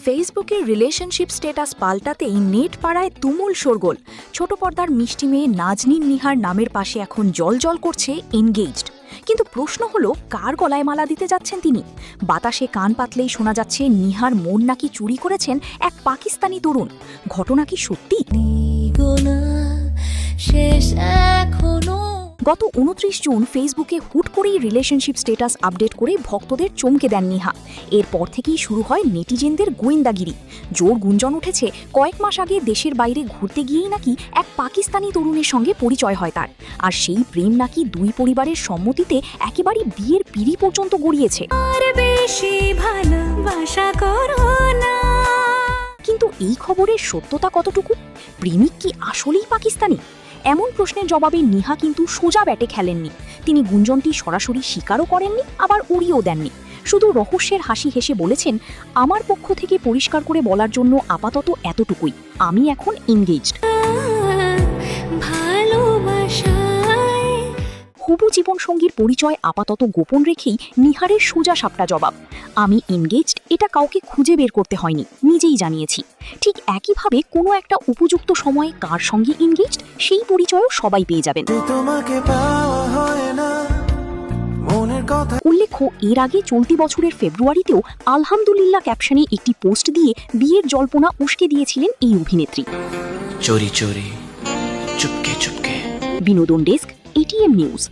ফেসবুকের relationship status পাল্টাতেই net পাড়ায় তুমুল শোরগোল। ছোট পর্দার মিষ্টি মেয়ে নাজনীন নিহার নামের পাশে এখন জল করছে এনগেজড। কিন্তু প্রশ্ন হলো, কার গলায় মালা দিতে যাচ্ছেন তিনি? বাতাসে কান পাতলেই শোনা যাচ্ছে নিহার মন নাকি চুরি করেছেন এক পাকিস্তানি তরুণ। ঘটনা কি সত্যি? গত 29 জুন ফেসবুকে হুট করেই রিলেশনশিপ স্ট্যাটাস আপডেট করে ভক্তদের চমকে দেন নিহা। এরপর থেকেই শুরু হয় নেটিজেনদের গোয়েন্দাগিরি। জোর গুঞ্জন উঠেছে, কয়েক মাস আগে দেশের বাইরে ঘুরতে গিয়েই নাকি এক পাকিস্তানি তরুণের সঙ্গে পরিচয় হয় তার। আর সেই প্রেম নাকি দুই পরিবারের সম্মতিতে একেবারে বিয়ের পিঁড়ি পর্যন্ত গড়িয়েছে। কিন্তু এই খবরের সত্যতা কতটুকু? প্রেমিক কি আসলেই পাকিস্তানি? এমন প্রশ্নের জবাবে নিহা কিন্তু সোজা ব্যাটে খেলেননি। তিনি গুঞ্জনটি সরাসরি স্বীকারও করেননি, আবার উড়িয়েও দেননি। শুধু রহস্যের হাসি হেসে বলেছেন, আমার পক্ষ থেকে পরিষ্কার করে বলার জন্য আপাতত এতটুকুই, আমি এখন এনগেজড। হবু জীবনসঙ্গীর পরিচয় আপাতত গোপন রেখেই নিহারের সোজা সাপটা জবাব, আমি এনগেজড, এটা কাউকে খুঁজে বের করতে হয়নি, নিজেই জানিয়েছি। ঠিক একইভাবে কোনো একটা উপযুক্ত সময়ে কার সঙ্গে এনগেজড সেই পরিচয়ও সবাই পেয়ে যাবেন। উল্লেখ্য, এর আগে চলতি বছরের ফেব্রুয়ারিতেও আলহামদুলিল্লাহ ক্যাপশনে একটি পোস্ট দিয়ে বিয়ের জল্পনা উস্কে দিয়েছিলেন এই অভিনেত্রী। চোরি চোরি চুপকে চুপকে। বিনোদন ডেস্ক, এটিএম নিউজ।